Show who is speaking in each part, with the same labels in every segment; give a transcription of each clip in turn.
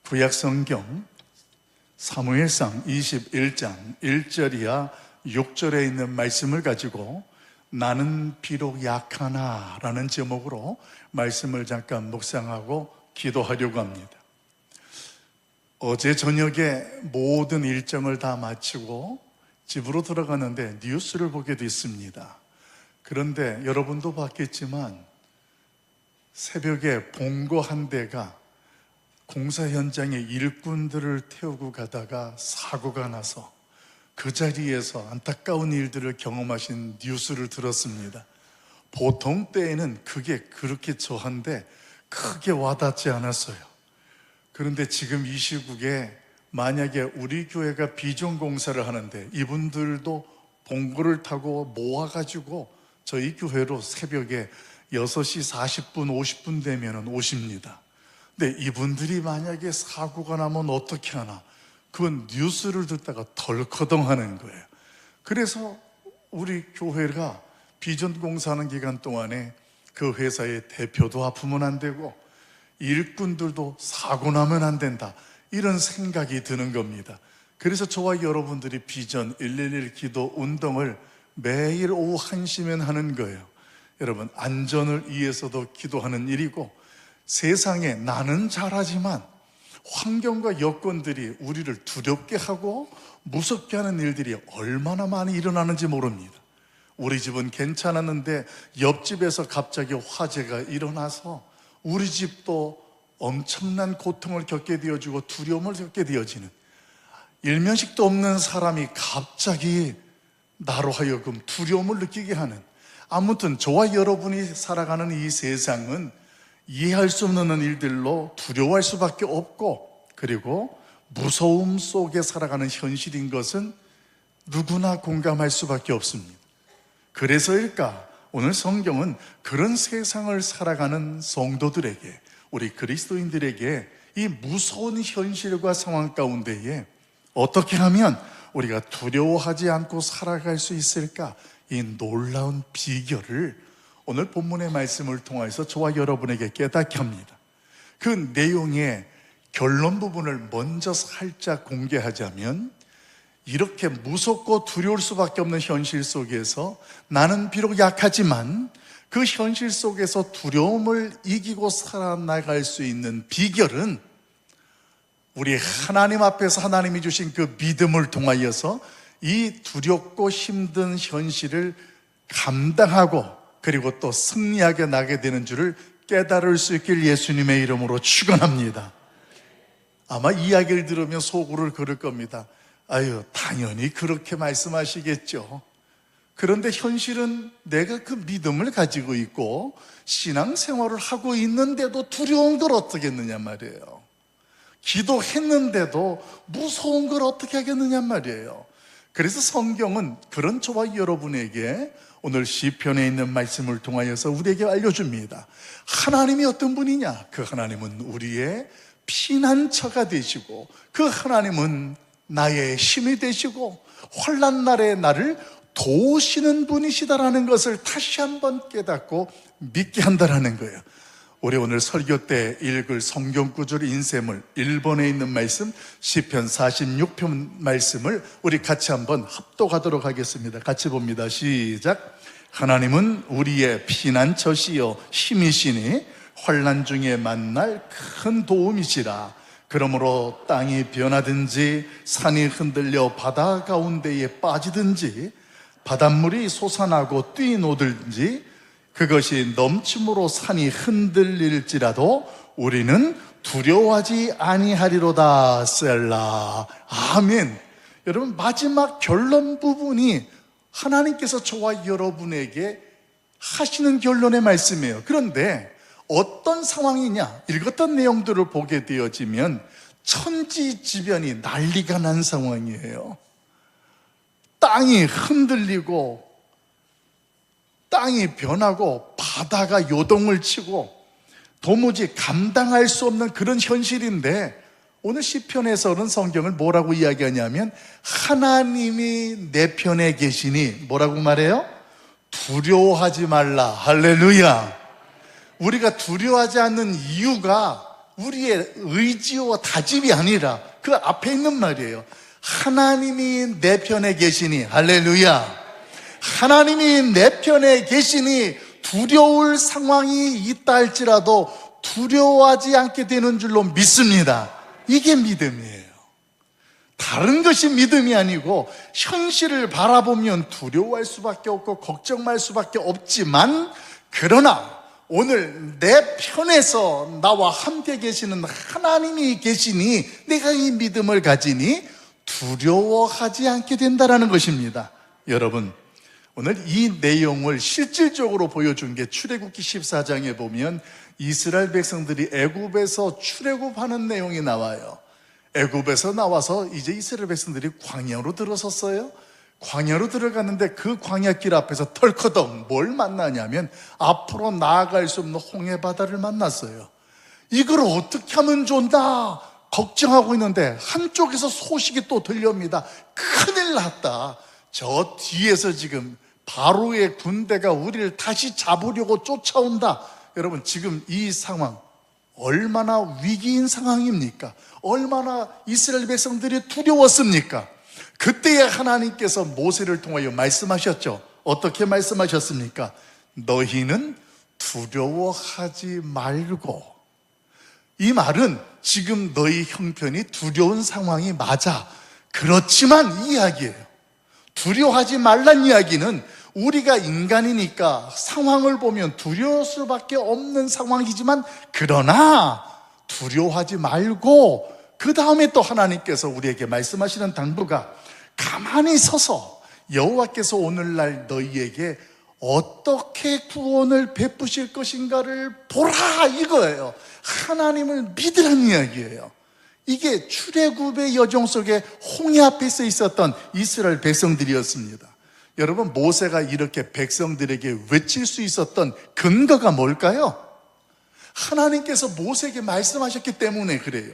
Speaker 1: 구약성경 사무엘상 21장 1절이야 6절에 있는 말씀을 가지고 나는 비록 약하나 라는 제목으로 말씀을 잠깐 묵상하고 기도하려고 합니다. 어제 저녁에 모든 일정을 다 마치고 집으로 들어가는데 뉴스를 보게 됐습니다. 그런데 여러분도 봤겠지만 새벽에 봉고 한 대가 공사 현장에 일꾼들을 태우고 가다가 사고가 나서 그 자리에서 안타까운 일들을 경험하신 뉴스를 들었습니다. 보통 때에는 그게 그렇게 저한데 크게 와닿지 않았어요. 그런데 지금 이 시국에 만약에 우리 교회가 비전 공사를 하는데 이분들도 봉고를 타고 모아가지고 저희 교회로 새벽에 6시 40분, 50분 되면 오십니다. 근데 이분들이 만약에 사고가 나면 어떻게 하나? 그건 뉴스를 듣다가 덜커덩 하는 거예요. 그래서 우리 교회가 비전 공사하는 기간 동안에 그 회사의 대표도 아프면 안 되고 일꾼들도 사고 나면 안 된다, 이런 생각이 드는 겁니다. 그래서 저와 여러분들이 비전 111 기도 운동을 매일 오후 1시면 하는 거예요. 여러분, 안전을 위해서도 기도하는 일이고, 세상에 나는 잘하지만 환경과 여건들이 우리를 두렵게 하고 무섭게 하는 일들이 얼마나 많이 일어나는지 모릅니다. 우리 집은 괜찮았는데 옆집에서 갑자기 화재가 일어나서 우리 집도 엄청난 고통을 겪게 되어지고 두려움을 겪게 되어지는, 일면식도 없는 사람이 갑자기 나로 하여금 두려움을 느끼게 하는, 아무튼 저와 여러분이 살아가는 이 세상은 이해할 수 없는 일들로 두려워할 수밖에 없고, 그리고 무서움 속에 살아가는 현실인 것은 누구나 공감할 수밖에 없습니다. 그래서일까 오늘 성경은 그런 세상을 살아가는 성도들에게, 우리 그리스도인들에게 이 무서운 현실과 상황 가운데에 어떻게 하면 우리가 두려워하지 않고 살아갈 수 있을까, 이 놀라운 비결을 오늘 본문의 말씀을 통해서 저와 여러분에게 깨닫게 합니다. 그 내용의 결론 부분을 먼저 살짝 공개하자면, 이렇게 무섭고 두려울 수밖에 없는 현실 속에서 나는 비록 약하지만 그 현실 속에서 두려움을 이기고 살아나갈 수 있는 비결은 우리 하나님 앞에서 하나님이 주신 그 믿음을 통하여서 이 두렵고 힘든 현실을 감당하고 그리고 또 승리하게 나게 되는 줄을 깨달을 수 있길 예수님의 이름으로 축원합니다. 아마 이야기를 들으면 속으로 그럴 겁니다. 아유, 당연히 그렇게 말씀하시겠죠. 그런데 현실은 내가 그 믿음을 가지고 있고 신앙생활을 하고 있는데도 두려운 걸 어떻게 했느냐 말이에요. 기도했는데도 무서운 걸 어떻게 하겠느냐 말이에요. 그래서 성경은 그런 저와 여러분에게 오늘 시편에 있는 말씀을 통하여서 우리에게 알려줍니다. 하나님이 어떤 분이냐? 그 하나님은 우리의 피난처가 되시고, 그 하나님은 나의 힘이 되시고 환난 날에 나를 도우시는 분이시다라는 것을 다시 한번 깨닫고 믿게 한다라는 거예요. 우리 오늘 설교 때 읽을 성경 구절 인셈을 1번에 있는 말씀 시편 46편 말씀을 우리 같이 한번 합독하도록 하겠습니다. 같이 봅니다. 시작. 하나님은 우리의 피난처시요 힘이시니 환난 중에 만날 큰 도움이시라. 그러므로 땅이 변하든지 산이 흔들려 바다 가운데에 빠지든지 바닷물이 솟아나고 뛰노들든지 그것이 넘침으로 산이 흔들릴지라도 우리는 두려워하지 아니하리로다. 셀라. 아멘. 여러분, 마지막 결론 부분이 하나님께서 저와 여러분에게 하시는 결론의 말씀이에요. 그런데 어떤 상황이냐? 읽었던 내용들을 보게 되어지면 천지지변이 난리가 난 상황이에요. 땅이 흔들리고 땅이 변하고 바다가 요동을 치고 도무지 감당할 수 없는 그런 현실인데, 오늘 시편에서는 성경을 뭐라고 이야기하냐면 하나님이 내 편에 계시니 뭐라고 말해요? 두려워하지 말라. 할렐루야. 우리가 두려워하지 않는 이유가 우리의 의지와 다짐이 아니라 그 앞에 있는 말이에요. 하나님이 내 편에 계시니, 할렐루야. 하나님이 내 편에 계시니 두려울 상황이 있다 할지라도 두려워하지 않게 되는 줄로 믿습니다. 이게 믿음이에요. 다른 것이 믿음이 아니고 현실을 바라보면 두려워할 수밖에 없고 걱정할 수밖에 없지만, 그러나 오늘 내 편에서 나와 함께 계시는 하나님이 계시니 내가 이 믿음을 가지니 두려워하지 않게 된다는 것입니다. 여러분, 오늘 이 내용을 실질적으로 보여준 게 출애굽기 14장에 보면 이스라엘 백성들이 애굽에서 출애굽하는 내용이 나와요. 애굽에서 나와서 이제 이스라엘 백성들이 광야로 들어섰어요. 광야로 들어갔는데 그 광야길 앞에서 털커덩 뭘 만나냐면 앞으로 나아갈 수 없는 홍해바다를 만났어요. 이걸 어떻게 하면 좋나 걱정하고 있는데 한쪽에서 소식이 또 들려옵니다. 큰일 났다. 저 뒤에서 지금 바로의 군대가 우리를 다시 잡으려고 쫓아온다. 여러분, 지금 이 상황 얼마나 위기인 상황입니까? 얼마나 이스라엘 백성들이 두려웠습니까? 그때에 하나님께서 모세를 통하여 말씀하셨죠. 어떻게 말씀하셨습니까? 너희는 두려워하지 말고. 이 말은 지금 너희 형편이 두려운 상황이 맞아. 그렇지만 이 이야기예요. 두려워하지 말란 이야기는 우리가 인간이니까 상황을 보면 두려울 수밖에 없는 상황이지만, 그러나 두려워하지 말고 그 다음에 또 하나님께서 우리에게 말씀하시는 당부가 가만히 서서 여호와께서 오늘날 너희에게 어떻게 구원을 베푸실 것인가를 보라, 이거예요. 하나님을 믿으라는 이야기예요. 이게 출애굽의 여정 속에 홍해 앞에서 있었던 이스라엘 백성들이었습니다. 여러분, 모세가 이렇게 백성들에게 외칠 수 있었던 근거가 뭘까요? 하나님께서 모세에게 말씀하셨기 때문에 그래요.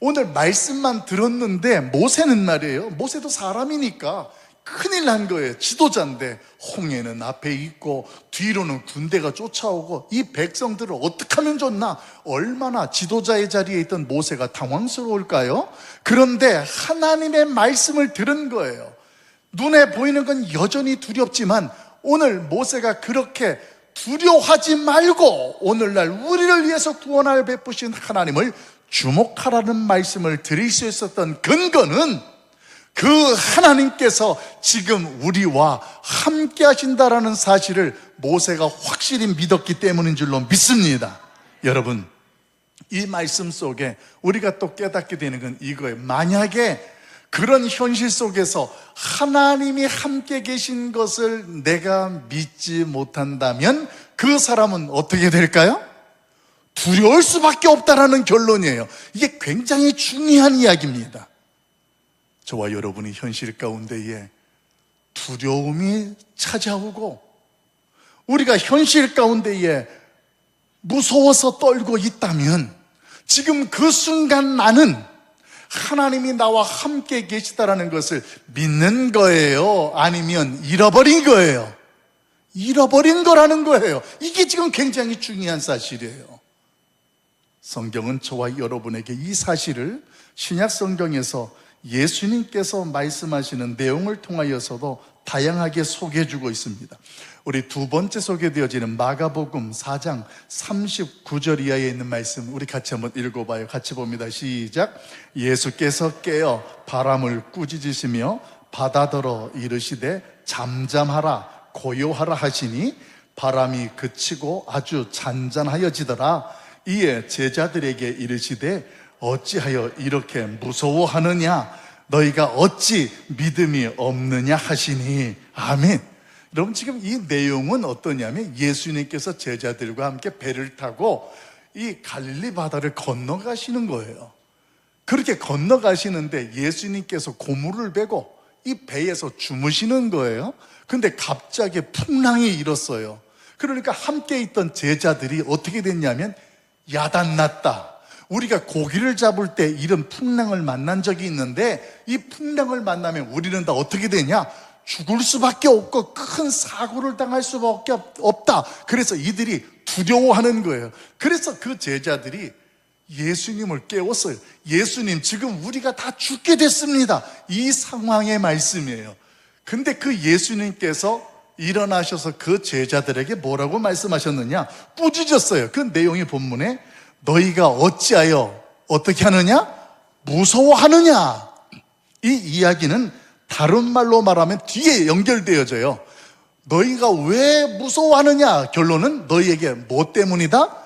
Speaker 1: 오늘 말씀만 들었는데 모세는 말이에요, 모세도 사람이니까 큰일 난 거예요. 지도자인데 홍해는 앞에 있고 뒤로는 군대가 쫓아오고 이 백성들을 어떻게 하면 좋나, 얼마나 지도자의 자리에 있던 모세가 당황스러울까요? 그런데 하나님의 말씀을 들은 거예요. 눈에 보이는 건 여전히 두렵지만 오늘 모세가 그렇게 두려워하지 말고 오늘날 우리를 위해서 구원을 베푸신 하나님을 주목하라는 말씀을 드릴 수 있었던 근거는 그 하나님께서 지금 우리와 함께 하신다라는 사실을 모세가 확실히 믿었기 때문인 줄로 믿습니다. 여러분, 이 말씀 속에 우리가 또 깨닫게 되는 건 이거예요. 만약에 그런 현실 속에서 하나님이 함께 계신 것을 내가 믿지 못한다면 그 사람은 어떻게 될까요? 두려울 수밖에 없다라는 결론이에요. 이게 굉장히 중요한 이야기입니다. 저와 여러분이 현실 가운데에 두려움이 찾아오고 우리가 현실 가운데에 무서워서 떨고 있다면 지금 그 순간 나는 하나님이 나와 함께 계시다라는 것을 믿는 거예요? 아니면 잃어버린 거예요? 잃어버린 거라는 거예요. 이게 지금 굉장히 중요한 사실이에요. 성경은 저와 여러분에게 이 사실을 신약 성경에서 예수님께서 말씀하시는 내용을 통하여서도 다양하게 소개해주고 있습니다. 우리 두 번째 소개되어지는 마가복음 4장 39절 이하에 있는 말씀 우리 같이 한번 읽어봐요. 같이 봅니다. 시작. 예수께서 깨어 바람을 꾸짖으시며 바다더러 이르시되 잠잠하라 고요하라 하시니 바람이 그치고 아주 잔잔하여지더라. 이에 제자들에게 이르시되 어찌하여 이렇게 무서워하느냐, 너희가 어찌 믿음이 없느냐 하시니. 아멘. 여러분, 지금 이 내용은 어떠냐면 예수님께서 제자들과 함께 배를 타고 이 갈릴리 바다를 건너가시는 거예요. 그렇게 건너가시는데 예수님께서 고물을 베고 이 배에서 주무시는 거예요. 근데 갑자기 풍랑이 일었어요. 그러니까 함께 있던 제자들이 어떻게 됐냐면 야단났다. 우리가 고기를 잡을 때 이런 풍랑을 만난 적이 있는데 이 풍랑을 만나면 우리는 다 어떻게 되냐? 죽을 수밖에 없고 큰 사고를 당할 수밖에 없다. 그래서 이들이 두려워하는 거예요. 그래서 그 제자들이 예수님을 깨웠어요. 예수님, 지금 우리가 다 죽게 됐습니다. 이 상황의 말씀이에요. 근데 그 예수님께서 일어나셔서 그 제자들에게 뭐라고 말씀하셨느냐? 꾸짖었어요. 그 내용이 본문에 너희가 어찌하여 어떻게 하느냐? 무서워하느냐? 이 이야기는 다른 말로 말하면 뒤에 연결되어져요. 너희가 왜 무서워하느냐? 결론은 너희에게 뭐 때문이다?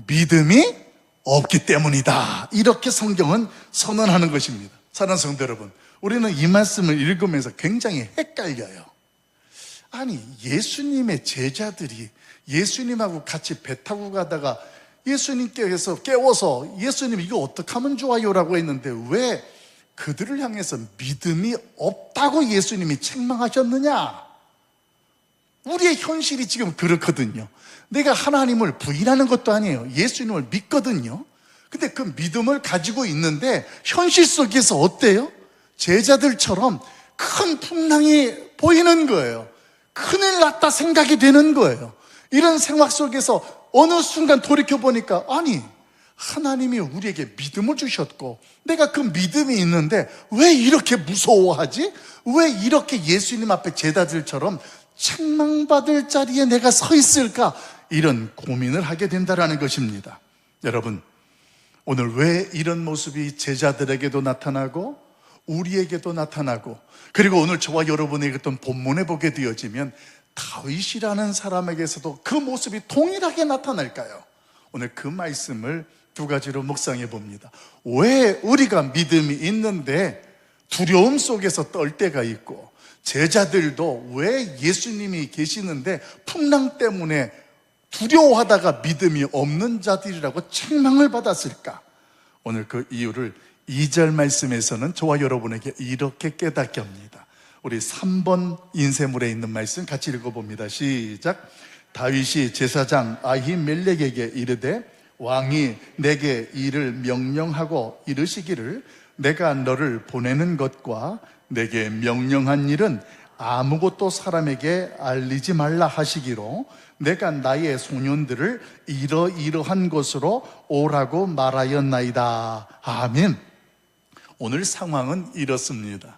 Speaker 1: 믿음이 없기 때문이다. 이렇게 성경은 선언하는 것입니다. 사랑하는 성도 여러분, 우리는 이 말씀을 읽으면서 굉장히 헷갈려요. 아니, 예수님의 제자들이 예수님하고 같이 배 타고 가다가 예수님께서 깨워서 예수님 이거 어떻게 하면 좋아요? 라고 했는데 왜 그들을 향해서 믿음이 없다고 예수님이 책망하셨느냐? 우리의 현실이 지금 그렇거든요. 내가 하나님을 부인하는 것도 아니에요. 예수님을 믿거든요. 근데 그 믿음을 가지고 있는데 현실 속에서 어때요? 제자들처럼 큰 풍랑이 보이는 거예요. 큰일 났다 생각이 되는 거예요. 이런 생각 속에서 어느 순간 돌이켜보니까 아니, 하나님이 우리에게 믿음을 주셨고 내가 그 믿음이 있는데 왜 이렇게 무서워하지? 왜 이렇게 예수님 앞에 제자들처럼 책망받을 자리에 내가 서 있을까? 이런 고민을 하게 된다는 것입니다. 여러분, 오늘 왜 이런 모습이 제자들에게도 나타나고 우리에게도 나타나고 그리고 오늘 저와 여러분에게 어떤 본문에 보게 되어지면 다윗이라는 사람에게서도 그 모습이 동일하게 나타날까요? 오늘 그 말씀을 두 가지로 묵상해 봅니다. 왜 우리가 믿음이 있는데 두려움 속에서 떨 때가 있고 제자들도 왜 예수님이 계시는데 풍랑 때문에 두려워하다가 믿음이 없는 자들이라고 책망을 받았을까? 오늘 그 이유를 2절 말씀에서는 저와 여러분에게 이렇게 깨닫게 합니다. 우리 3번 인쇄물에 있는 말씀 같이 읽어봅니다. 시작. 다윗이 제사장 아히멜렉에게 이르되 왕이 내게 이를 명령하고 이르시기를 내가 너를 보내는 것과 내게 명령한 일은 아무것도 사람에게 알리지 말라 하시기로 내가 나의 소년들을 이러이러한 곳으로 오라고 말하였나이다. 아멘. 오늘 상황은 이렇습니다.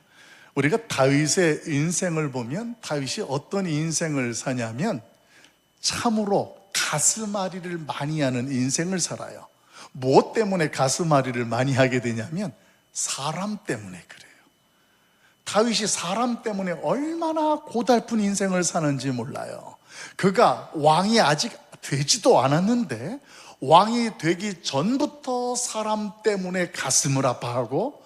Speaker 1: 우리가 다윗의 인생을 보면 다윗이 어떤 인생을 사냐면 참으로 가슴앓이를 많이 하는 인생을 살아요. 무엇 때문에 가슴앓이를 많이 하게 되냐면 사람 때문에 그래요. 다윗이 사람 때문에 얼마나 고달픈 인생을 사는지 몰라요. 그가 왕이 아직 되지도 않았는데 왕이 되기 전부터 사람 때문에 가슴을 아파하고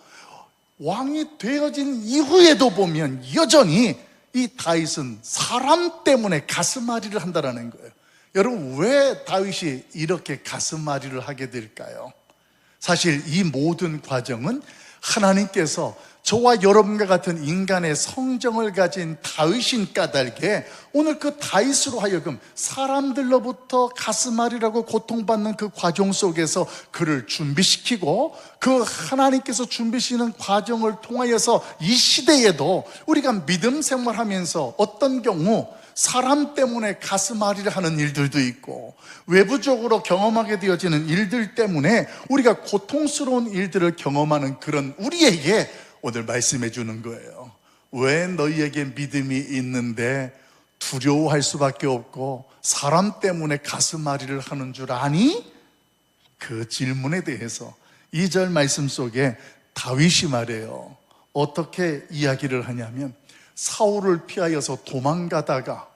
Speaker 1: 왕이 되어진 이후에도 보면 여전히 이 다윗은 사람 때문에 가슴앓이를 한다는 거예요. 여러분, 왜 다윗이 이렇게 가슴앓이를 하게 될까요? 사실 이 모든 과정은 하나님께서 저와 여러분과 같은 인간의 성정을 가진 다윗인 까닭에 오늘 그 다윗으로 하여금 사람들로부터 가슴앓이라고 고통받는 그 과정 속에서 그를 준비시키고 그 하나님께서 준비시키는 과정을 통하여서 이 시대에도 우리가 믿음 생활하면서 어떤 경우 사람 때문에 가슴앓이를 하는 일들도 있고 외부적으로 경험하게 되어지는 일들 때문에 우리가 고통스러운 일들을 경험하는 그런 우리에게 오늘 말씀해 주는 거예요. 왜 너희에게 믿음이 있는데 두려워할 수밖에 없고 사람 때문에 가슴앓이를 하는 줄 아니? 그 질문에 대해서 2절 말씀 속에 다윗이 말해요. 어떻게 이야기를 하냐면 사울을 피하여서 도망가다가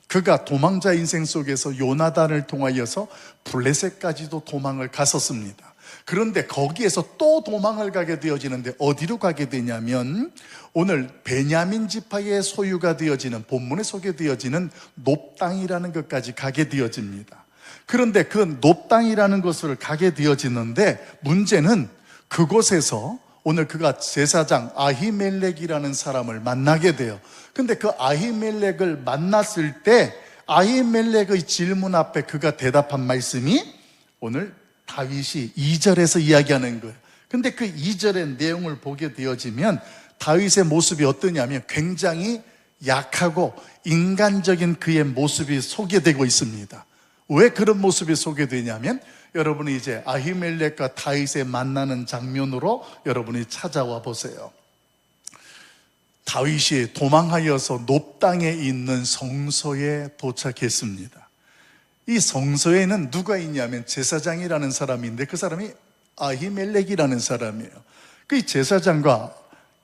Speaker 1: 그가 도망자 인생 속에서 요나단을 통하여서 블레셋까지도 도망을 갔었습니다. 그런데 거기에서 또 도망을 가게 되어지는데 어디로 가게 되냐면 오늘 베냐민 지파의 소유가 되어지는 본문에 소개되어지는 놉 땅이라는 것까지 가게 되어집니다. 그런데 그 놉 땅이라는 곳을 가게 되어지는데 문제는 그곳에서 오늘 그가 제사장 아히멜렉이라는 사람을 만나게 돼요. 근데 그 아히멜렉을 만났을 때 아히멜렉의 질문 앞에 그가 대답한 말씀이 오늘 다윗이 2절에서 이야기하는 거예요. 근데 그 2절의 내용을 보게 되어지면 다윗의 모습이 어떠냐면 굉장히 약하고 인간적인 그의 모습이 소개되고 있습니다. 왜 그런 모습이 소개되냐면 여러분이 이제 아히멜렉과 다윗의 만나는 장면으로 여러분이 찾아와 보세요. 다윗이 도망하여서 놉 땅에 있는 성소에 도착했습니다. 이 성소에는 누가 있냐면 제사장이라는 사람인데 그 사람이 아히멜렉이라는 사람이에요. 그 제사장과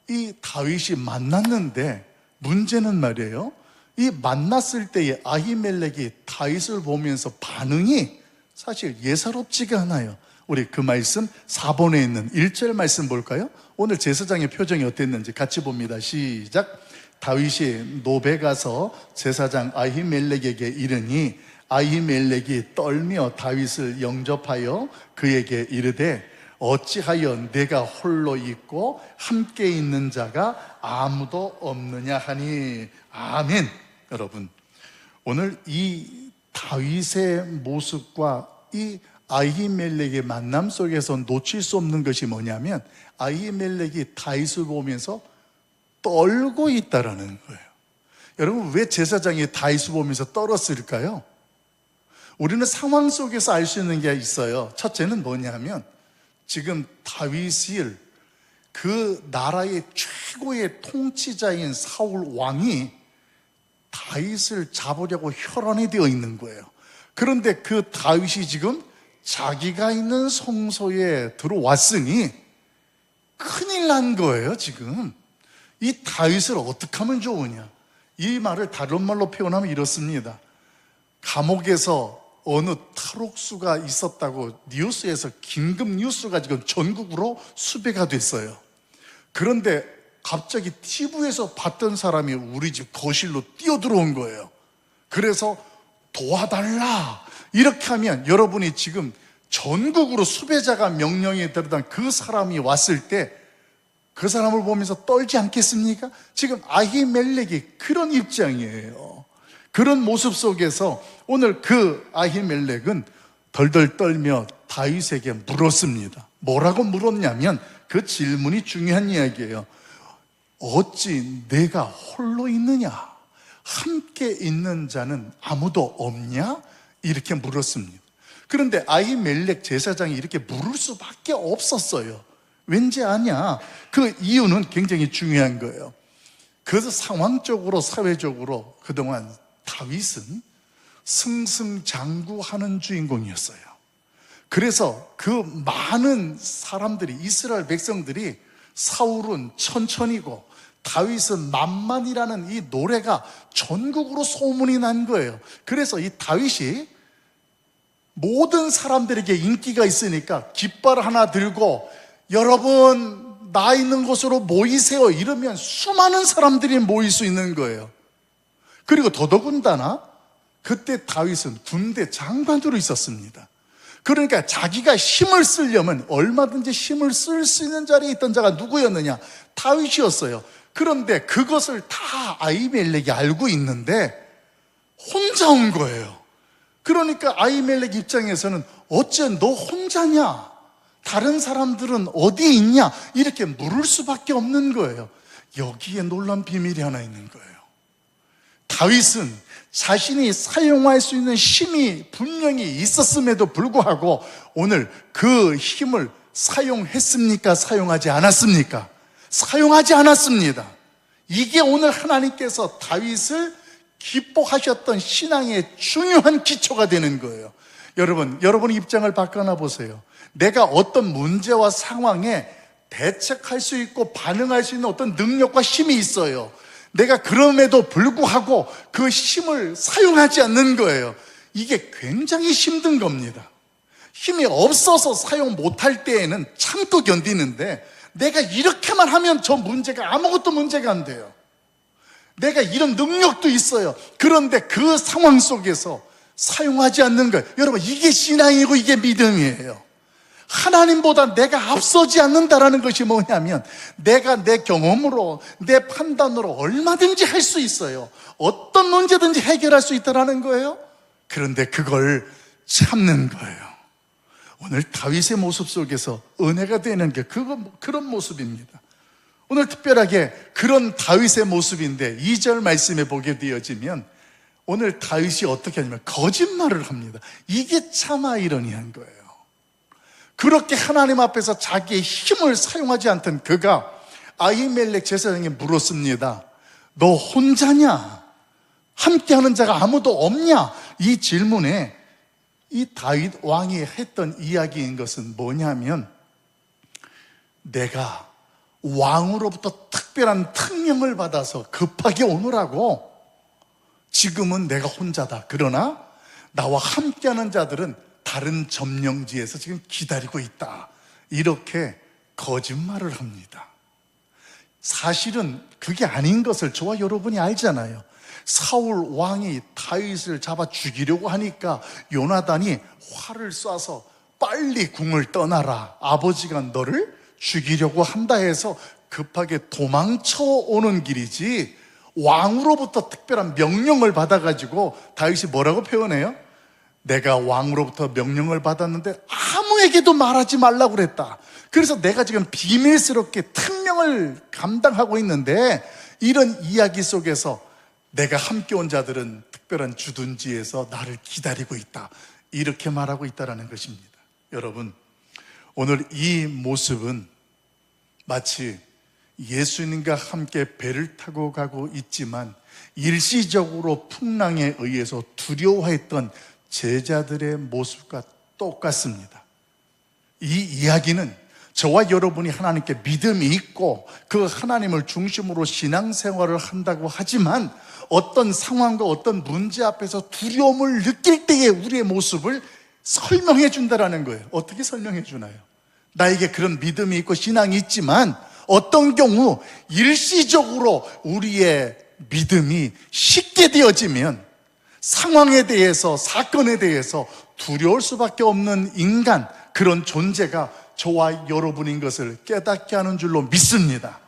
Speaker 1: 이 다윗이 만났는데 문제는 말이에요, 이 만났을 때에 아히멜렉이 다윗을 보면서 반응이 사실 예사롭지가 않아요. 우리 그 말씀 4번에 있는 1절 말씀 볼까요? 오늘 제사장의 표정이 어땠는지 같이 봅니다. 시작. 다윗이 노베 가서 제사장 아히멜렉에게 이르니 아히멜렉이 떨며 다윗을 영접하여 그에게 이르되 어찌하여 내가 홀로 있고 함께 있는 자가 아무도 없느냐 하니. 아멘. 여러분, 오늘 이 다윗의 모습과 이 아히멜렉의 만남 속에서 놓칠 수 없는 것이 뭐냐면 아히멜렉이 다윗을 보면서 떨고 있다라는 거예요. 여러분, 왜 제사장이 다윗을 보면서 떨었을까요? 우리는 상황 속에서 알 수 있는 게 있어요. 첫째는 뭐냐면 지금 다윗을 그 나라의 최고의 통치자인 사울 왕이 다윗을 잡으려고 혈안이 되어 있는 거예요. 그런데 그 다윗이 지금 자기가 있는 성소에 들어왔으니 큰일 난 거예요. 지금 이 다윗을 어떻게 하면 좋으냐, 이 말을 다른 말로 표현하면 이렇습니다. 감옥에서 어느 탈옥수가 있었다고 뉴스에서 긴급 뉴스가 지금 전국으로 수배가 됐어요. 그런데 갑자기 TV에서 봤던 사람이 우리 집 거실로 뛰어들어온 거예요. 그래서 도와달라 이렇게 하면 여러분이 지금 전국으로 수배자가 명령이 들어간 그 사람이 왔을 때 그 사람을 보면서 떨지 않겠습니까? 지금 아히멜렉이 그런 입장이에요. 그런 모습 속에서 오늘 그 아히멜렉은 덜덜 떨며 다윗에게 물었습니다. 뭐라고 물었냐면 그 질문이 중요한 이야기예요. 어찌 내가 홀로 있느냐? 함께 있는 자는 아무도 없냐? 이렇게 물었습니다. 그런데 아히멜렉 제사장이 이렇게 물을 수밖에 없었어요. 왠지 아냐? 그 이유는 굉장히 중요한 거예요. 그래서 상황적으로 사회적으로 그동안 다윗은 승승장구하는 주인공이었어요. 그래서 그 많은 사람들이, 이스라엘 백성들이 사울은 천천히고 다윗은 만만이라는 이 노래가 전국으로 소문이 난 거예요. 그래서 이 다윗이 모든 사람들에게 인기가 있으니까 깃발 하나 들고 여러분 나 있는 곳으로 모이세요 이러면 수많은 사람들이 모일 수 있는 거예요. 그리고 더더군다나 그때 다윗은 군대 장관으로 있었습니다. 그러니까 자기가 힘을 쓰려면 얼마든지 힘을 쓸 수 있는 자리에 있던 자가 누구였느냐? 다윗이었어요. 그런데 그것을 다 아히멜렉이 알고 있는데 혼자 온 거예요. 그러니까 아히멜렉 입장에서는 어째 너 혼자냐? 다른 사람들은 어디에 있냐? 이렇게 물을 수밖에 없는 거예요. 여기에 놀라운 비밀이 하나 있는 거예요. 다윗은 자신이 사용할 수 있는 힘이 분명히 있었음에도 불구하고 오늘 그 힘을 사용했습니까? 사용하지 않았습니까? 사용하지 않았습니다. 이게 오늘 하나님께서 다윗을 기뻐하셨던 신앙의 중요한 기초가 되는 거예요. 여러분 입장을 바꿔나 보세요. 내가 어떤 문제와 상황에 대책할 수 있고 반응할 수 있는 어떤 능력과 힘이 있어요. 내가 그럼에도 불구하고 그 힘을 사용하지 않는 거예요. 이게 굉장히 힘든 겁니다. 힘이 없어서 사용 못할 때에는 참고 견디는데 내가 이렇게만 하면 저 문제가 아무것도 문제가 안 돼요. 내가 이런 능력도 있어요. 그런데 그 상황 속에서 사용하지 않는 거예요. 여러분, 이게 신앙이고 이게 믿음이에요. 하나님보다 내가 앞서지 않는다라는 것이 뭐냐면 내가 내 경험으로 내 판단으로 얼마든지 할 수 있어요. 어떤 문제든지 해결할 수 있다라는 거예요. 그런데 그걸 참는 거예요. 오늘 다윗의 모습 속에서 은혜가 되는 게 그런 모습입니다. 오늘 특별하게 그런 다윗의 모습인데 2절 말씀에 보게 되어지면 오늘 다윗이 어떻게 하냐면 거짓말을 합니다. 이게 참 아이러니한 거예요. 그렇게 하나님 앞에서 자기의 힘을 사용하지 않던 그가 아히멜렉 제사장에게 물었습니다. 너 혼자냐? 함께하는 자가 아무도 없냐? 이 질문에 이 다윗 왕이 했던 이야기인 것은 뭐냐면, 내가 왕으로부터 특별한 특명을 받아서 급하게 오느라고 지금은 내가 혼자다. 그러나 나와 함께하는 자들은 다른 점령지에서 지금 기다리고 있다. 이렇게 거짓말을 합니다. 사실은 그게 아닌 것을 저와 여러분이 알잖아요. 사울 왕이 다윗을 잡아 죽이려고 하니까 요나단이 활을 쏴서 빨리 궁을 떠나라, 아버지가 너를 죽이려고 한다 해서 급하게 도망쳐 오는 길이지, 왕으로부터 특별한 명령을 받아가지고 다윗이 뭐라고 표현해요? 내가 왕으로부터 명령을 받았는데 아무에게도 말하지 말라고 그랬다. 그래서 내가 지금 비밀스럽게 특명을 감당하고 있는데, 이런 이야기 속에서 내가 함께 온 자들은 특별한 주둔지에서 나를 기다리고 있다, 이렇게 말하고 있다는 것입니다. 여러분, 오늘 이 모습은 마치 예수님과 함께 배를 타고 가고 있지만 일시적으로 풍랑에 의해서 두려워했던 제자들의 모습과 똑같습니다. 이 이야기는 저와 여러분이 하나님께 믿음이 있고 그 하나님을 중심으로 신앙생활을 한다고 하지만 어떤 상황과 어떤 문제 앞에서 두려움을 느낄 때의 우리의 모습을 설명해 준다는 거예요. 어떻게 설명해 주나요? 나에게 그런 믿음이 있고 신앙이 있지만 어떤 경우 일시적으로 우리의 믿음이 식게 되어지면 상황에 대해서, 사건에 대해서 두려울 수밖에 없는 인간, 그런 존재가 저와 여러분인 것을 깨닫게 하는 줄로 믿습니다.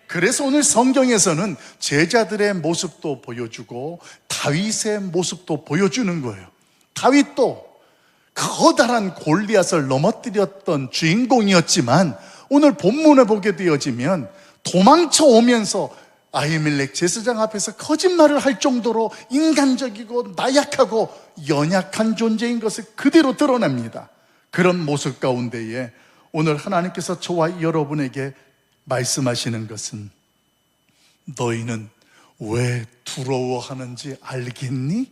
Speaker 1: 그래서 오늘 성경에서는 제자들의 모습도 보여주고 다윗의 모습도 보여주는 거예요. 다윗도 커다란 골리앗을 넘어뜨렸던 주인공이었지만 오늘 본문을 보게 되어지면 도망쳐 오면서 아히멜렉 제사장 앞에서 거짓말을 할 정도로 인간적이고 나약하고 연약한 존재인 것을 그대로 드러냅니다. 그런 모습 가운데에 오늘 하나님께서 저와 여러분에게 말씀하시는 것은, 너희는 왜 두려워하는지 알겠니?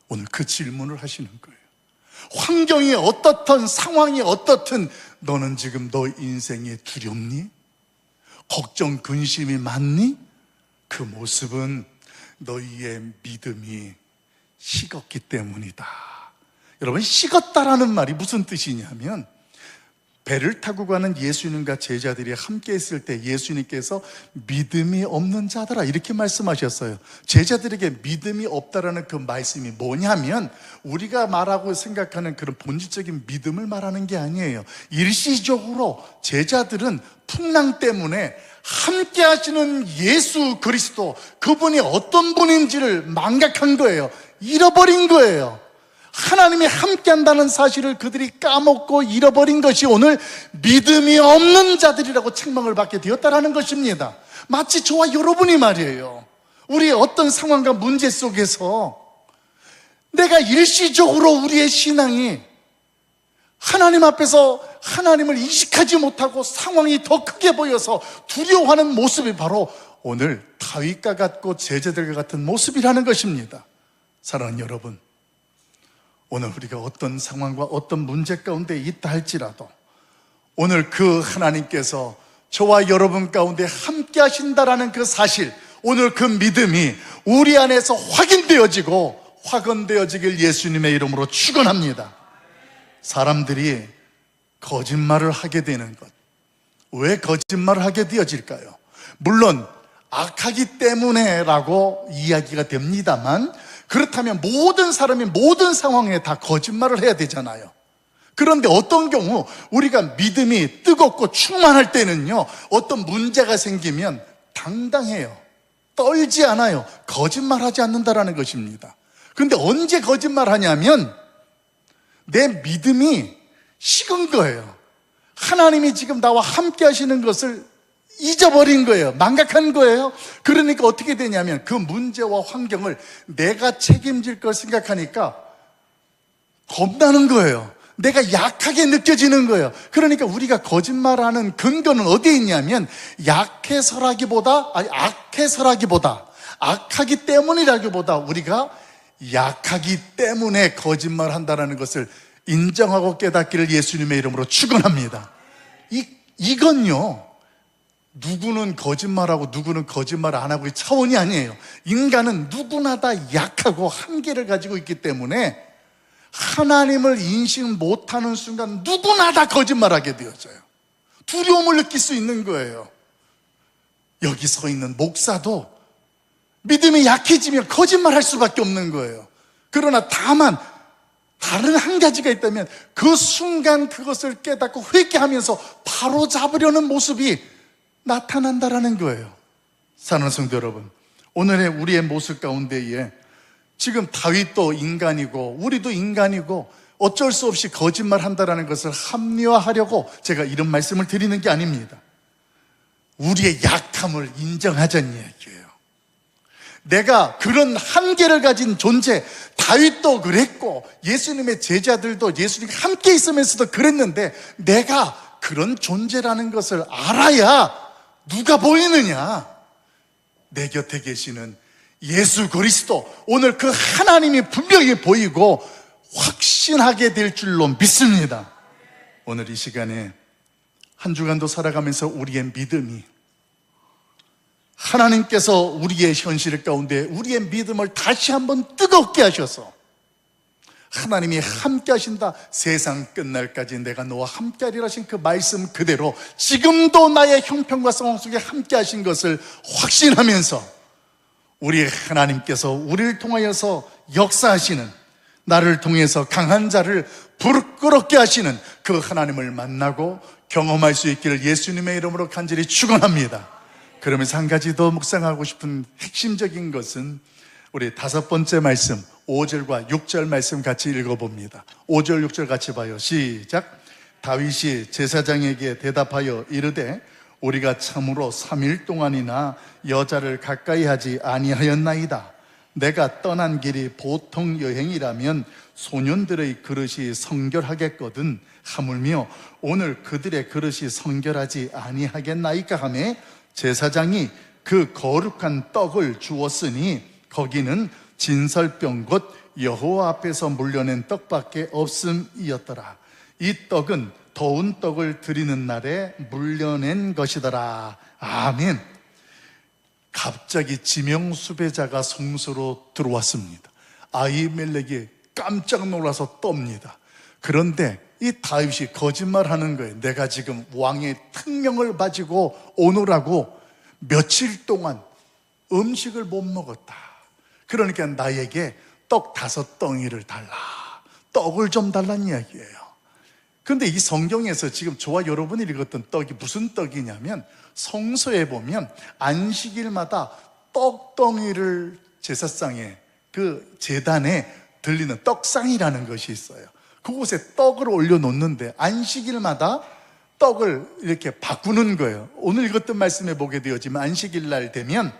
Speaker 1: 오늘 그 질문을 하시는 거예요. 환경이 어떻든 상황이 어떻든 너는 지금 너 인생에 두렵니? 걱정, 근심이 많니? 그 모습은 너희의 믿음이 식었기 때문이다. 여러분, 식었다라는 말이 무슨 뜻이냐면, 배를 타고 가는 예수님과 제자들이 함께 있을 때 예수님께서 믿음이 없는 자들아, 이렇게 말씀하셨어요. 제자들에게 믿음이 없다라는 그 말씀이 뭐냐면, 우리가 말하고 생각하는 그런 본질적인 믿음을 말하는 게 아니에요. 일시적으로 제자들은 풍랑 때문에 함께 하시는 예수 그리스도, 그분이 어떤 분인지를 망각한 거예요. 잃어버린 거예요. 하나님이 함께 한다는 사실을 그들이 까먹고 잃어버린 것이 오늘 믿음이 없는 자들이라고 책망을 받게 되었다는 것입니다. 마치 저와 여러분이 말이에요. 우리의 어떤 상황과 문제 속에서 내가 일시적으로 우리의 신앙이 하나님 앞에서 하나님을 인식하지 못하고 상황이 더 크게 보여서 두려워하는 모습이 바로 오늘 다윗과 같고 제자들과 같은 모습이라는 것입니다. 사랑하는 여러분, 오늘 우리가 어떤 상황과 어떤 문제 가운데 있다 할지라도 오늘 그 하나님께서 저와 여러분 가운데 함께 하신다라는 그 사실, 오늘 그 믿음이 우리 안에서 확인되어지고 확언되어지길 예수님의 이름으로 축원합니다. 사람들이 거짓말을 하게 되는 것, 왜 거짓말을 하게 되어질까요? 물론 악하기 때문에라고 이야기가 됩니다만, 그렇다면 모든 사람이 모든 상황에 다 거짓말을 해야 되잖아요. 그런데 어떤 경우 우리가 믿음이 뜨겁고 충만할 때는요, 어떤 문제가 생기면 당당해요. 떨지 않아요. 거짓말하지 않는다라는 것입니다. 그런데 언제 거짓말하냐면 내 믿음이 식은 거예요. 하나님이 지금 나와 함께 하시는 것을 잊어버린 거예요. 망각한 거예요. 그러니까 어떻게 되냐면 그 문제와 환경을 내가 책임질 걸 생각하니까 겁나는 거예요. 내가 약하게 느껴지는 거예요. 그러니까 우리가 거짓말하는 근거는 어디에 있냐면 악하기 때문이라기보다 우리가 약하기 때문에 거짓말한다는 것을 인정하고 깨닫기를 예수님의 이름으로 축원합니다. 이건요, 누구는 거짓말하고 누구는 거짓말 안 하고의 차원이 아니에요. 인간은 누구나 다 약하고 한계를 가지고 있기 때문에 하나님을 인식 못하는 순간 누구나 다 거짓말하게 되어져요. 두려움을 느낄 수 있는 거예요. 여기 서 있는 목사도 믿음이 약해지면 거짓말할 수밖에 없는 거예요. 그러나 다만 다른 한 가지가 있다면 그 순간 그것을 깨닫고 회개하면서 바로 잡으려는 모습이 나타난다라는 거예요. 사랑하는 성도 여러분, 오늘의 우리의 모습 가운데에 지금 다윗도 인간이고 우리도 인간이고 어쩔 수 없이 거짓말한다라는 것을 합리화하려고 제가 이런 말씀을 드리는 게 아닙니다. 우리의 약함을 인정하자는 이야기예요. 내가 그런 한계를 가진 존재, 다윗도 그랬고 예수님의 제자들도 예수님과 함께 있으면서도 그랬는데 내가 그런 존재라는 것을 알아야 누가 보이느냐? 내 곁에 계시는 예수 그리스도, 오늘 그 하나님이 분명히 보이고 확신하게 될 줄로 믿습니다. 오늘 이 시간에 한 주간도 살아가면서 우리의 믿음이, 하나님께서 우리의 현실 가운데 우리의 믿음을 다시 한번 뜨겁게 하셔서 하나님이 함께 하신다, 세상 끝날까지 내가 너와 함께 하리라 하신 그 말씀 그대로 지금도 나의 형편과 상황 속에 함께 하신 것을 확신하면서 우리 하나님께서 우리를 통하여서 역사하시는, 나를 통해서 강한 자를 부끄럽게 하시는 그 하나님을 만나고 경험할 수 있기를 예수님의 이름으로 간절히 축원합니다. 그러면서 한 가지 더 묵상하고 싶은 핵심적인 것은 우리 5번째 말씀 5절과 6절 말씀 같이 읽어봅니다. 5절 6절 같이 봐요. 시작. 다윗이 제사장에게 대답하여 이르되 우리가 참으로 3일 동안이나 여자를 가까이 하지 아니하였나이다. 내가 떠난 길이 보통 여행이라면 소년들의 그릇이 성결하겠거든. 하물며 오늘 그들의 그릇이 성결하지 아니하겠나이까 하매 제사장이 그 거룩한 떡을 주었으니 거기는 진설병 곧 여호와 앞에서 물려낸 떡밖에 없음이었더라. 이 떡은 더운 떡을 드리는 날에 물려낸 것이더라. 아멘. 갑자기 지명 수배자가 성소로 들어왔습니다. 아히멜렉이 깜짝 놀라서 떱니다. 그런데 이 다윗이 거짓말하는 거예요. 내가 지금 왕의 특명을 가지고 오느라고 며칠 동안 음식을 못 먹었다. 그러니까 나에게 떡 5덩이를 달라, 떡을 좀 달라는 이야기예요. 그런데 이 성경에서 지금 저와 여러분이 읽었던 떡이 무슨 떡이냐면, 성서에 보면 안식일마다 떡덩이를 제사상에, 그 제단에 들리는 떡상이라는 것이 있어요. 그곳에 떡을 올려놓는데 안식일마다 떡을 이렇게 바꾸는 거예요. 오늘 읽었던 말씀에 보게 되어지만 안식일 날 되면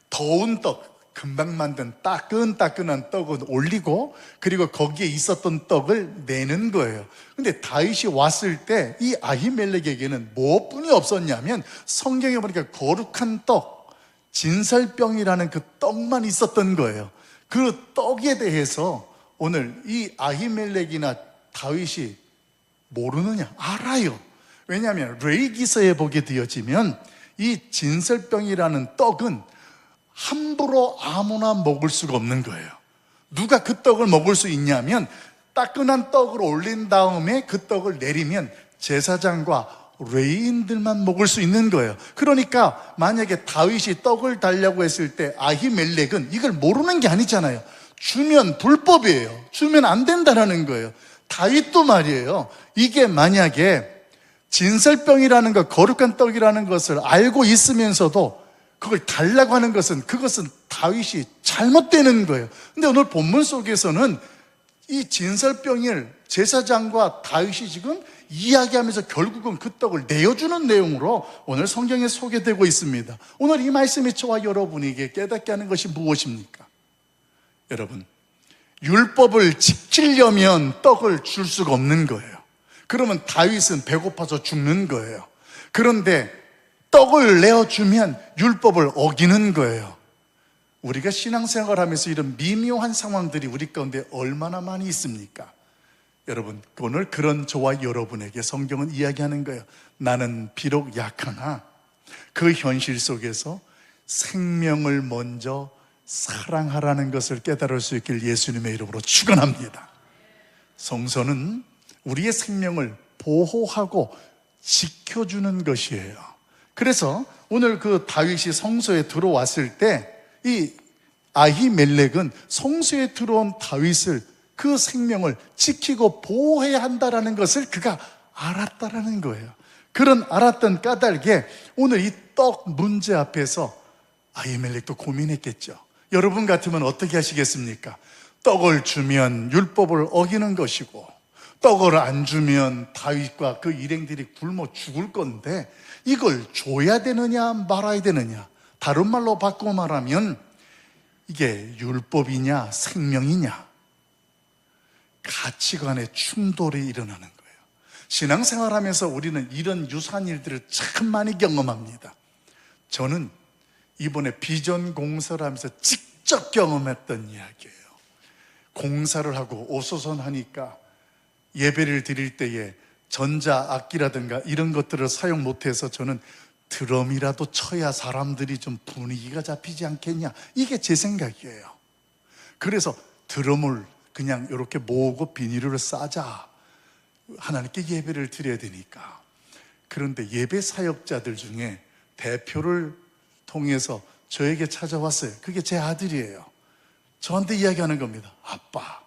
Speaker 1: 더운 떡, 금방 만든 따끈따끈한 떡은 올리고 그리고 거기에 있었던 떡을 내는 거예요. 근데 다윗이 왔을 때 이 아히멜렉에게는 무엇뿐이 없었냐면 성경에 보니까 거룩한 떡, 진설병이라는 그 떡만 있었던 거예요. 그 떡에 대해서 오늘 이 아히멜렉이나 다윗이 모르느냐? 알아요. 왜냐하면 레위기서에 보게 되어지면 이 진설병이라는 떡은 함부로 아무나 먹을 수가 없는 거예요. 누가 그 떡을 먹을 수 있냐면 따끈한 떡을 올린 다음에 그 떡을 내리면 제사장과 레위인들만 먹을 수 있는 거예요. 그러니까 만약에 다윗이 떡을 달라고 했을 때 아히멜렉은 이걸 모르는 게 아니잖아요. 주면 불법이에요. 주면 안 된다라는 거예요. 다윗도 말이에요. 이게 만약에 진설병이라는 것, 거룩한 떡이라는 것을 알고 있으면서도 그걸 달라고 하는 것은, 그것은 다윗이 잘못되는 거예요. 근데 오늘 본문 속에서는 이 진설병을 제사장과 다윗이 지금 이야기하면서 결국은 그 떡을 내어주는 내용으로 오늘 성경에 소개되고 있습니다. 오늘 이 말씀이 저와 여러분에게 깨닫게 하는 것이 무엇입니까? 여러분, 율법을 지키려면 떡을 줄 수가 없는 거예요. 그러면 다윗은 배고파서 죽는 거예요. 그런데 떡을 내어주면 율법을 어기는 거예요. 우리가 신앙생활하면서 이런 미묘한 상황들이 우리 가운데 얼마나 많이 있습니까? 여러분, 오늘 그런 저와 여러분에게 성경은 이야기하는 거예요. 나는 비록 약하나 그 현실 속에서 생명을 먼저 사랑하라는 것을 깨달을 수 있길 예수님의 이름으로 축원합니다. 성서는 우리의 생명을 보호하고 지켜주는 것이에요. 그래서 오늘 그 다윗이 성소에 들어왔을 때 이 아히멜렉은 성소에 들어온 다윗을, 그 생명을 지키고 보호해야 한다는 것을 그가 알았다라는 거예요. 그런 알았던 까닭에 오늘 이 떡 문제 앞에서 아히멜렉도 고민했겠죠. 여러분 같으면 어떻게 하시겠습니까? 떡을 주면 율법을 어기는 것이고 떡을 안 주면 다윗과 그 일행들이 굶어 죽을 건데 이걸 줘야 되느냐 말아야 되느냐, 다른 말로 바꾸어 말하면 이게 율법이냐 생명이냐, 가치관의 충돌이 일어나는 거예요. 신앙생활하면서 우리는 이런 유사한 일들을 참 많이 경험합니다. 저는 이번에 비전 공사를 하면서 직접 경험했던 이야기예요. 공사를 하고 오소선 하니까 예배를 드릴 때에 전자악기라든가 이런 것들을 사용 못해서 저는 드럼이라도 쳐야 사람들이 좀 분위기가 잡히지 않겠냐, 이게 제 생각이에요. 그래서 드럼을 그냥 이렇게 모으고 비닐을 싸자, 하나님께 예배를 드려야 되니까. 그런데 예배 사역자들 중에 대표를 통해서 저에게 찾아왔어요. 그게 제 아들이에요. 저한테 이야기하는 겁니다. 아빠,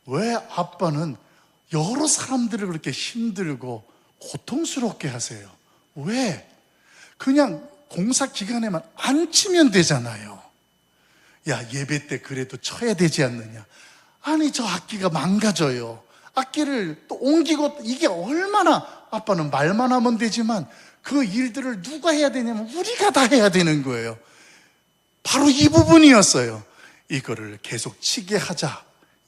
Speaker 1: 왜 아빠는 여러 사람들을 그렇게 힘들고 고통스럽게 하세요? 왜? 그냥 공사 기간에만 안 치면 되잖아요. 야, 예배 때 그래도 쳐야 되지 않느냐? 아니, 저 악기가 망가져요. 악기를 또 옮기고, 이게 얼마나, 아빠는 말만 하면 되지만 그 일들을 누가 해야 되냐면 우리가 다 해야 되는 거예요. 바로 이 부분이었어요. 이거를 계속 치게 하자.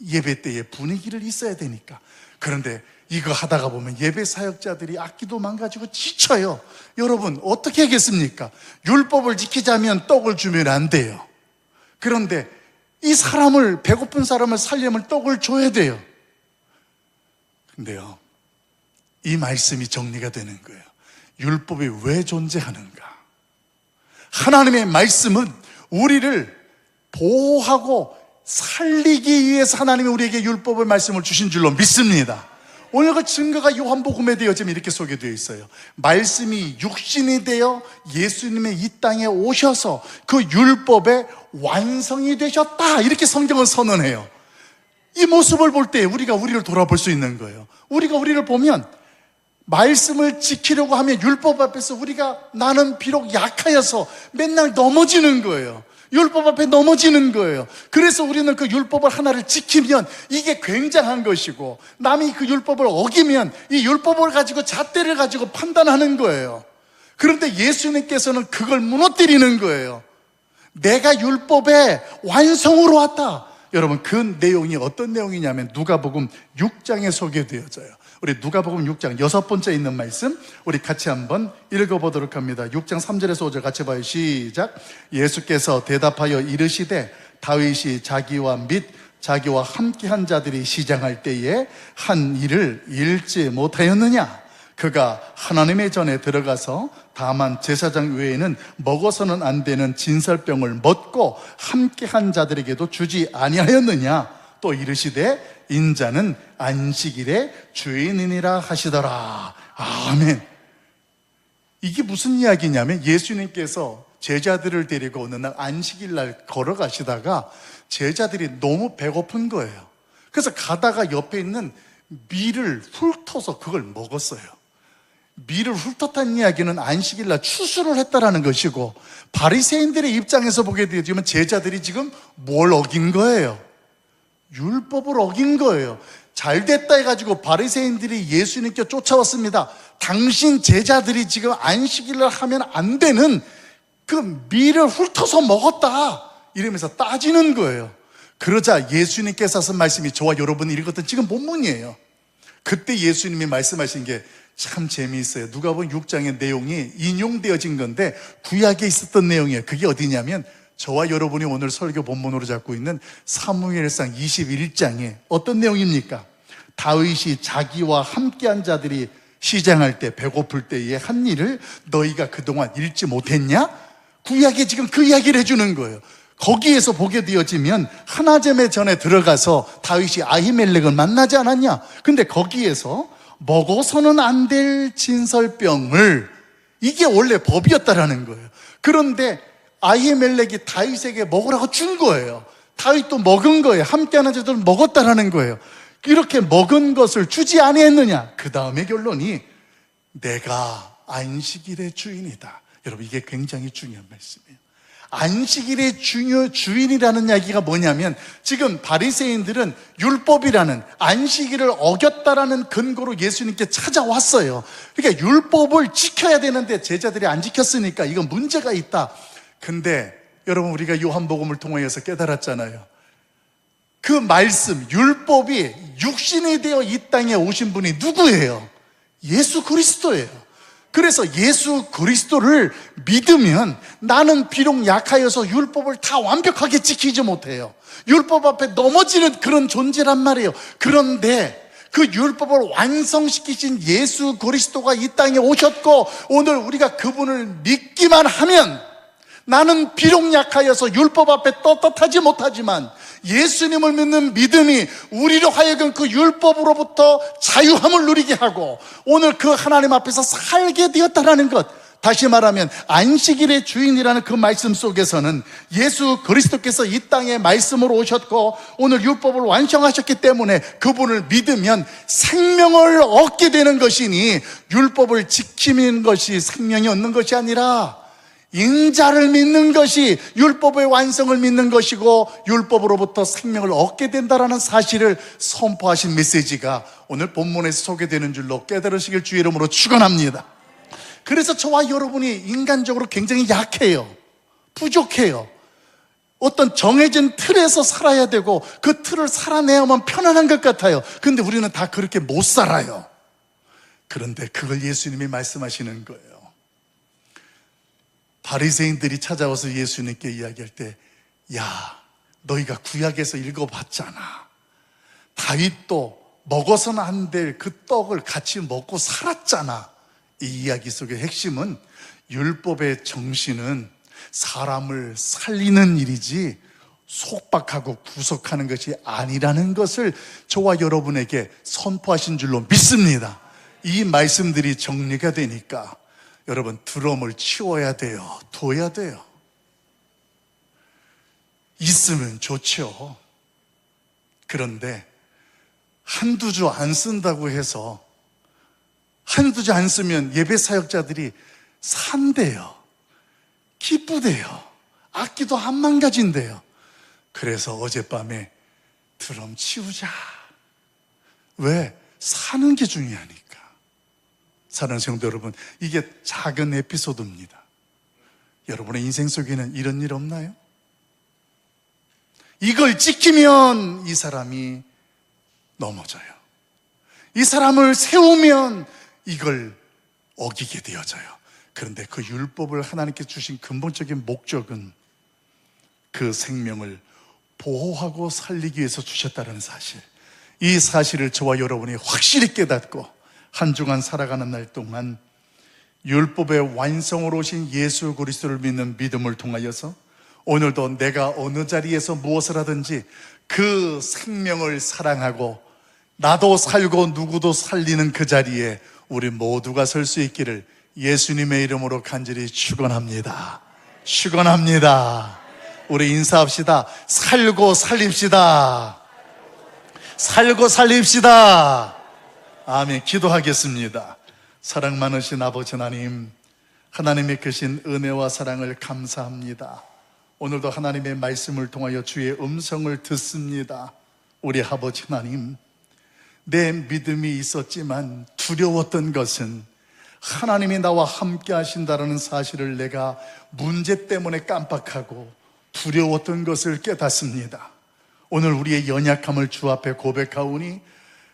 Speaker 1: 예배 때의 분위기를 있어야 되니까. 그런데 이거 하다가 보면 예배 사역자들이 악기도 망가지고 지쳐요. 여러분, 어떻게 하겠습니까? 율법을 지키자면 떡을 주면 안 돼요. 그런데 이 사람을, 배고픈 사람을 살려면 떡을 줘야 돼요. 근데요, 이 말씀이 정리가 되는 거예요. 율법이 왜 존재하는가? 하나님의 말씀은 우리를 보호하고 살리기 위해서 하나님이 우리에게 율법의 말씀을 주신 줄로 믿습니다. 오늘 그 증거가 요한복음에 되어 지금 이렇게 소개되어 있어요. 말씀이 육신이 되어 예수님의 이 땅에 오셔서 그 율법의 완성이 되셨다, 이렇게 성경은 선언해요. 이 모습을 볼 때 우리가 우리를 돌아볼 수 있는 거예요. 우리가 우리를 보면 말씀을 지키려고 하면 율법 앞에서 우리가, 나는 비록 약하여서 맨날 넘어지는 거예요. 율법 앞에 넘어지는 거예요. 그래서 우리는 그 율법을 하나를 지키면 이게 굉장한 것이고, 남이 그 율법을 어기면 이 율법을 가지고 잣대를 가지고 판단하는 거예요. 그런데 예수님께서는 그걸 무너뜨리는 거예요. 내가 율법의 완성으로 왔다. 여러분, 그 내용이 어떤 내용이냐면 누가복음 6장에 소개되어져요. 우리 누가복음 6장 6번째 있는 말씀, 우리 같이 한번 읽어보도록 합니다. 6장 3절에서 5절 같이 봐요. 시작. 예수께서 대답하여 이르시되 다윗이 자기와 및 자기와 함께한 자들이 시장할 때에 한 일을 잃지 못하였느냐? 그가 하나님의 전에 들어가서 다만 제사장 외에는 먹어서는 안 되는 진설병을 먹고 함께한 자들에게도 주지 아니하였느냐? 또 이르시되 인자는 안식일의 주인이니라 하시더라. 아멘. 이게 무슨 이야기냐면 예수님께서 제자들을 데리고 어느 날 안식일 날 걸어가시다가 제자들이 너무 배고픈 거예요. 그래서 가다가 옆에 있는 밀을 훑어서 그걸 먹었어요. 밀을 훑었다는 이야기는 안식일 날 추수를 했다라는 것이고, 바리새인들의 입장에서 보게 되면 제자들이 지금 뭘 어긴 거예요? 율법을 어긴 거예요. 잘됐다 해가지고 바리새인들이 예수님께 쫓아왔습니다. 당신 제자들이 지금 안식일을 하면 안 되는 그 밀을 훑어서 먹었다, 이러면서 따지는 거예요. 그러자 예수님께서 하신 말씀이 저와 여러분이 읽었던 지금 본문이에요. 그때 예수님이 말씀하신 게 참 재미있어요. 누가복음 6장의 내용이 인용되어진 건데 구약에 있었던 내용이에요. 그게 어디냐면 저와 여러분이 오늘 설교 본문으로 잡고 있는 사무엘상 21장에 어떤 내용입니까? 다윗이 자기와 함께한 자들이 시장할 때, 배고플 때에 한 일을 너희가 그동안 읽지 못했냐? 구약에 지금 그 이야기를 해주는 거예요. 거기에서 보게 되어지면 하나점의 전에 들어가서 다윗이 아히멜렉을 만나지 않았냐? 근데 거기에서 먹어서는 안 될 진설병을, 이게 원래 법이었다라는 거예요. 그런데 아히멜렉이 다윗에게 먹으라고 준 거예요. 다윗도 먹은 거예요. 함께하는 자들 먹었다라는 거예요. 이렇게 먹은 것을 주지 아니했느냐? 그 다음에 결론이 내가 안식일의 주인이다. 여러분, 이게 굉장히 중요한 말씀이에요. 안식일의 주인이라는 이야기가 뭐냐면, 지금 바리새인들은 율법이라는 안식일을 어겼다라는 근거로 예수님께 찾아왔어요. 그러니까 율법을 지켜야 되는데 제자들이 안 지켰으니까 이건 문제가 있다. 근데 여러분, 우리가 요한복음을 통하여서 깨달았잖아요. 그 말씀, 율법이 육신이 되어 이 땅에 오신 분이 누구예요? 예수 그리스도예요. 그래서 예수 그리스도를 믿으면 나는 비록 약하여서 율법을 다 완벽하게 지키지 못해요. 율법 앞에 넘어지는 그런 존재란 말이에요. 그런데 그 율법을 완성시키신 예수 그리스도가 이 땅에 오셨고, 오늘 우리가 그분을 믿기만 하면 나는 비록 약하여서 율법 앞에 떳떳하지 못하지만 예수님을 믿는 믿음이 우리로 하여금 그 율법으로부터 자유함을 누리게 하고 오늘 그 하나님 앞에서 살게 되었다라는 것. 다시 말하면 안식일의 주인이라는 그 말씀 속에서는 예수 그리스도께서 이 땅에 말씀으로 오셨고 오늘 율법을 완성하셨기 때문에 그분을 믿으면 생명을 얻게 되는 것이니, 율법을 지키는 것이 생명이 얻는 것이 아니라 인자를 믿는 것이 율법의 완성을 믿는 것이고 율법으로부터 생명을 얻게 된다는 사실을 선포하신 메시지가 오늘 본문에서 소개되는 줄로 깨달으시길 주의 이름으로 축원합니다. 그래서 저와 여러분이 인간적으로 굉장히 약해요. 부족해요. 어떤 정해진 틀에서 살아야 되고 그 틀을 살아내야만 편안한 것 같아요. 근데 우리는 다 그렇게 못 살아요. 그런데 그걸 예수님이 말씀하시는 거예요. 바리새인들이 찾아와서 예수님께 이야기할 때, 야, 너희가 구약에서 읽어봤잖아. 다윗도 먹어서는 안 될 그 떡을 같이 먹고 살았잖아. 이 이야기 속의 핵심은 율법의 정신은 사람을 살리는 일이지 속박하고 구속하는 것이 아니라는 것을 저와 여러분에게 선포하신 줄로 믿습니다. 이 말씀들이 정리가 되니까 여러분, 드럼을 치워야 돼요? 둬야 돼요? 있으면 좋죠. 그런데 한두 주 안 쓴다고 해서, 한두 주 안 쓰면 예배 사역자들이 산대요. 기쁘대요. 악기도 안 망가진대요. 그래서 어젯밤에 드럼 치우자. 왜? 사는 게 중요하니까. 사랑하는 성도 여러분, 이게 작은 에피소드입니다. 여러분의 인생 속에는 이런 일 없나요? 이걸 지키면 이 사람이 넘어져요. 이 사람을 세우면 이걸 어기게 되어져요. 그런데 그 율법을 하나님께 주신 근본적인 목적은 그 생명을 보호하고 살리기 위해서 주셨다는 사실, 이 사실을 저와 여러분이 확실히 깨닫고 한 주간 살아가는 날 동안 율법의 완성으로 오신 예수 그리스도를 믿는 믿음을 통하여서 오늘도 내가 어느 자리에서 무엇을 하든지 그 생명을 사랑하고 나도 살고 누구도 살리는 그 자리에 우리 모두가 설 수 있기를 예수님의 이름으로 간절히 축원합니다. 축원합니다. 우리 인사합시다. 살고 살립시다. 살고 살립시다. 아멘. 기도하겠습니다. 사랑 많으신 아버지 하나님, 하나님의 크신 은혜와 사랑을 감사합니다. 오늘도 하나님의 말씀을 통하여 주의 음성을 듣습니다. 우리 아버지 하나님, 내 믿음이 있었지만 두려웠던 것은 하나님이 나와 함께 하신다는 사실을 내가 문제 때문에 깜빡하고 두려웠던 것을 깨닫습니다. 오늘 우리의 연약함을 주 앞에 고백하오니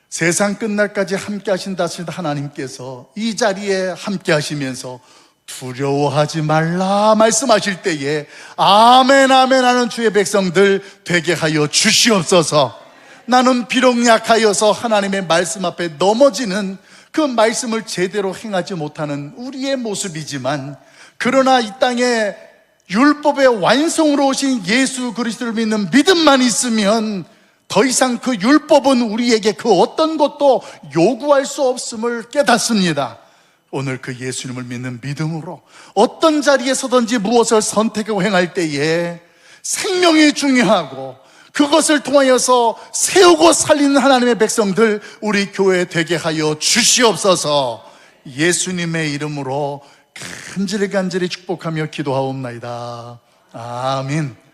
Speaker 1: 세상 끝날까지 함께 하신다 하신 하나님께서 이 자리에 함께 하시면서 두려워하지 말라 말씀하실 때에 아멘 아멘 하는 주의 백성들 되게 하여 주시옵소서. 나는 비록 약하여서 하나님의 말씀 앞에 넘어지는 그 말씀을 제대로 행하지 못하는 우리의 모습이지만, 그러나 이 땅에 율법의 완성으로 오신 예수 그리스도를 믿는 믿음만 있으면 더 이상 그 율법은 우리에게 그 어떤 것도 요구할 수 없음을 깨닫습니다. 오늘 그 예수님을 믿는 믿음으로 어떤 자리에 서든지 무엇을 선택하고 행할 때에 생명이 중요하고 그것을 통하여서 세우고 살리는 하나님의 백성들 우리 교회 되게 하여 주시옵소서. 예수님의 이름으로 간절히 축복하며 기도하옵나이다. 아멘.